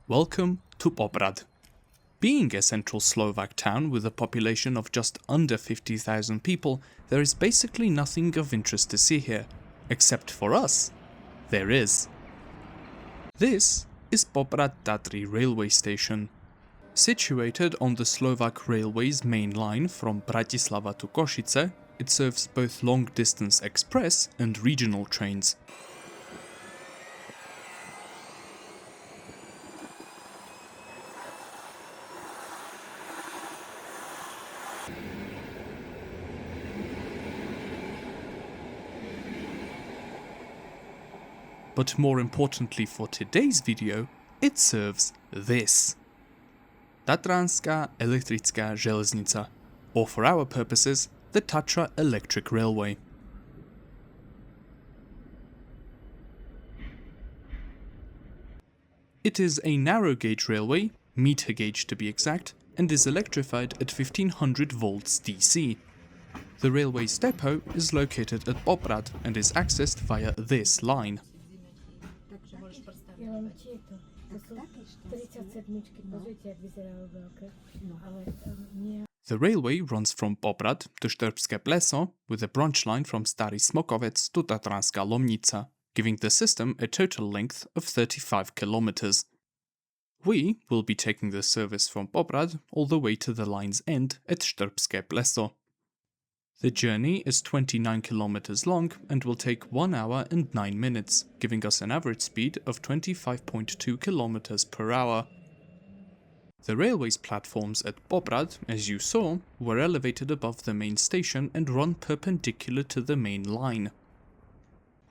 Welcome to Poprad. Being a central Slovak town with a population of just under 50,000 people, there is basically nothing of interest to see here. Except for us, there is. This is Poprad Tatry Railway Station. Situated on the Slovak Railway's main line from Bratislava to Košice, it serves both long-distance express and regional trains. But more importantly for today's video, it serves this. Tatranská Elektrická Železnica, or for our purposes, the Tatra Electric Railway. It is a narrow gauge railway, meter gauge to be exact, and is electrified at 1500 volts DC. The railway's depot is located at Poprad and is accessed via this line. The railway runs from Poprad to Štrbské Pleso with a branch line from Starý Smokovec to Tatranská Lomnica, giving the system a total length of 35 kilometers. We will be taking the service from Poprad all the way to the line's end at Štrbské Pleso. The journey is 29 kilometers long and will take 1 hour and 9 minutes, giving us an average speed of 25.2 kilometers per hour. The railway's platforms at Poprad, as you saw, were elevated above the main station and run perpendicular to the main line.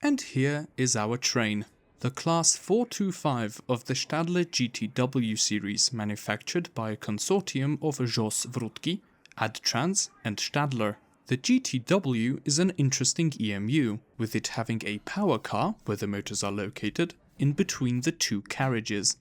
And here is our train, the Class 425 of the Stadler GTW series, manufactured by a consortium of JOS Wrutki, Adtrans and Stadler. The GTW is an interesting EMU, with it having a power car, where the motors are located, in between the two carriages.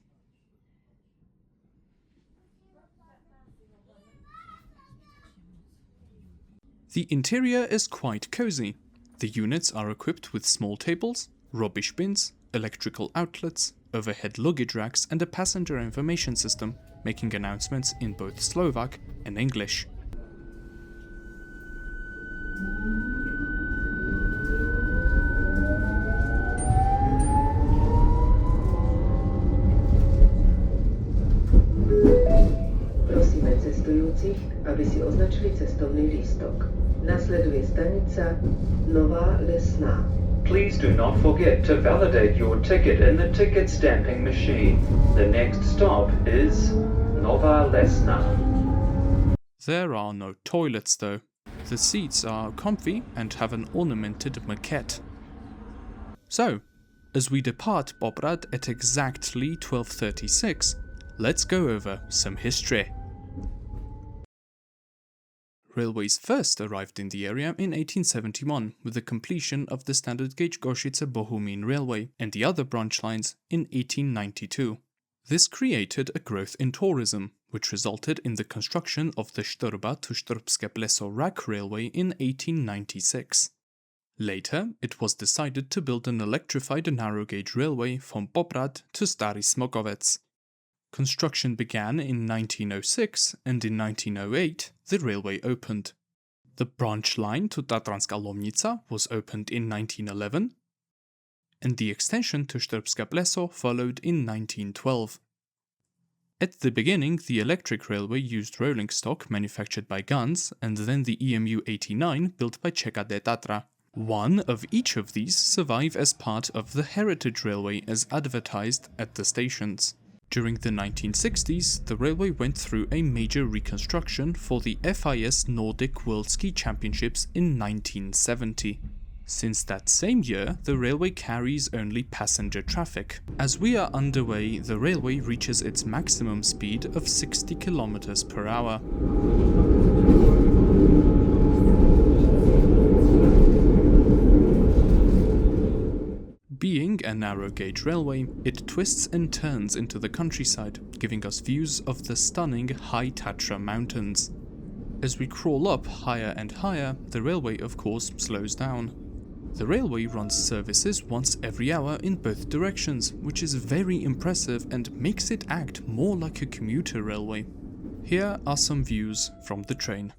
The interior is quite cozy. The units are equipped with small tables, rubbish bins, electrical outlets, overhead luggage racks and a passenger information system, making announcements in both Slovak and English. Prosíme cestujúcich, aby si označili cestovný lístok. Nasleduje stanica Nová Lesná. Please do not forget to validate your ticket in the ticket stamping machine. The next stop is Nová Lesná. There are no toilets though. The seats are comfy and have an ornamented maquette. So, as we depart Poprad at exactly 12:36, let's go over some history. Railways first arrived in the area in 1871 with the completion of the standard gauge Košice-Bohumín railway and the other branch lines in 1892. This created a growth in tourism, which resulted in the construction of the Štrba to Štrbské Pleso rack railway in 1896. Later, it was decided to build an electrified narrow gauge railway from Poprad to Starý Smokovec. Construction began in 1906 and in 1908 the railway opened. The branch line to Tatranská Lomnica was opened in 1911 and the extension to Štrbské Pleso followed in 1912. At the beginning, the electric railway used rolling stock manufactured by Ganz and then the EMU 89 built by ČKD Tatra. One of each of these survive as part of the Heritage Railway as advertised at the stations. During the 1960s, the railway went through a major reconstruction for the FIS Nordic World Ski Championships in 1970. Since that same year, the railway carries only passenger traffic. As we are underway, the railway reaches its maximum speed of 60 km per hour. Being a narrow gauge railway, it twists and turns into the countryside, giving us views of the stunning High Tatra mountains. As we crawl up higher and higher, the railway of course slows down. The railway runs services once every hour in both directions, which is very impressive and makes it act more like a commuter railway. Here are some views from the train.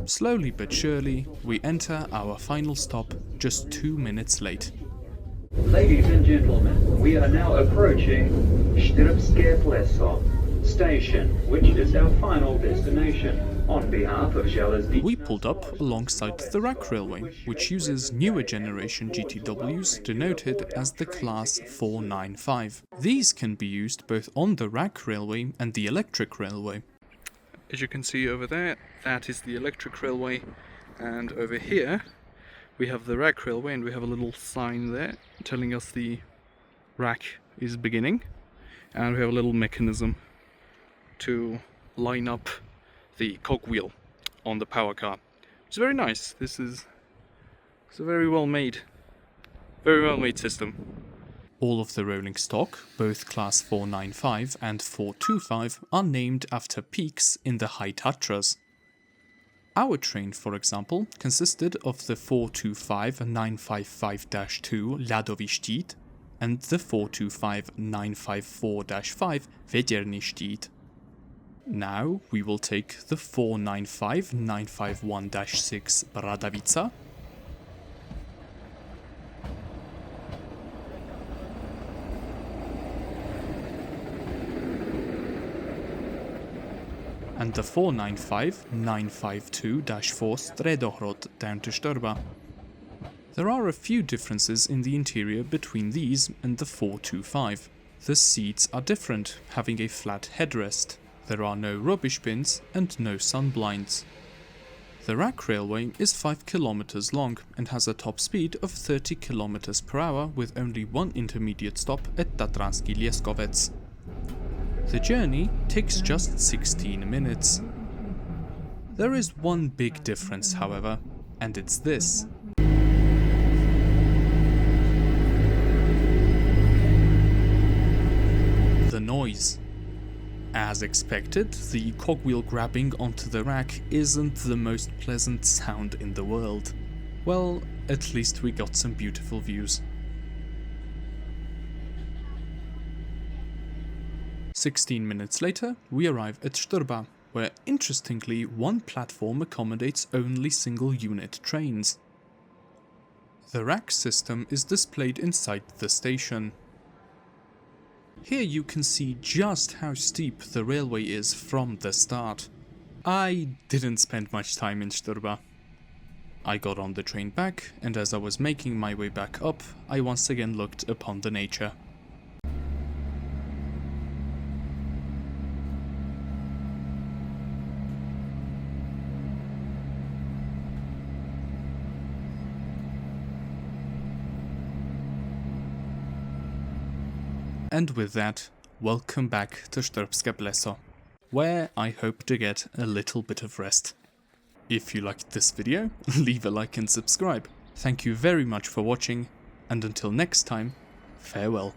Slowly but surely, we enter our final stop just 2 minutes late. Ladies and gentlemen, we are now approaching Štrbské Pleso station, which is our final destination. On behalf of Železnice, We pulled up alongside the rack railway, which uses newer generation GTWs denoted as the Class 495. These can be used both on the rack railway and the electric railway. As you can see over there, that is the electric railway, and over here we have the rack railway, and we have a little sign there telling us the rack is beginning, and we have a little mechanism to line up the cogwheel on the power car. It's very nice. It's a very well made system. All of the rolling stock, both Class 495 and 425, are named after peaks in the High Tatras. Our train, for example, consisted of the 425-955-2 Ľadový štít and the 425-954-5 Veterný štít. Now we will take the 495-951-6 Bradavica, and the 495-952-4 Stredohrod down to Štorba. There are a few differences in the interior between these and the 425. The seats are different, having a flat headrest. There are no rubbish bins and no sun blinds. The rack railway is 5 kilometers long and has a top speed of 30 kilometers per hour with only one intermediate stop at Tatranský Lieskovec. The journey takes just 16 minutes. There is one big difference, however, and it's this. The noise. As expected, the cogwheel grabbing onto the rack isn't the most pleasant sound in the world. Well, at least we got some beautiful views. 16 minutes later, we arrive at Štorba, where interestingly one platform accommodates only single unit trains. The rack system is displayed inside the station. Here you can see just how steep the railway is from the start. I didn't spend much time in Štorba. I got on the train back, and as I was making my way back up, I once again looked upon the nature. And with that, welcome back to Štrbské Pleso, where I hope to get a little bit of rest. If you liked this video, leave a like and subscribe. Thank you very much for watching, and until next time, farewell.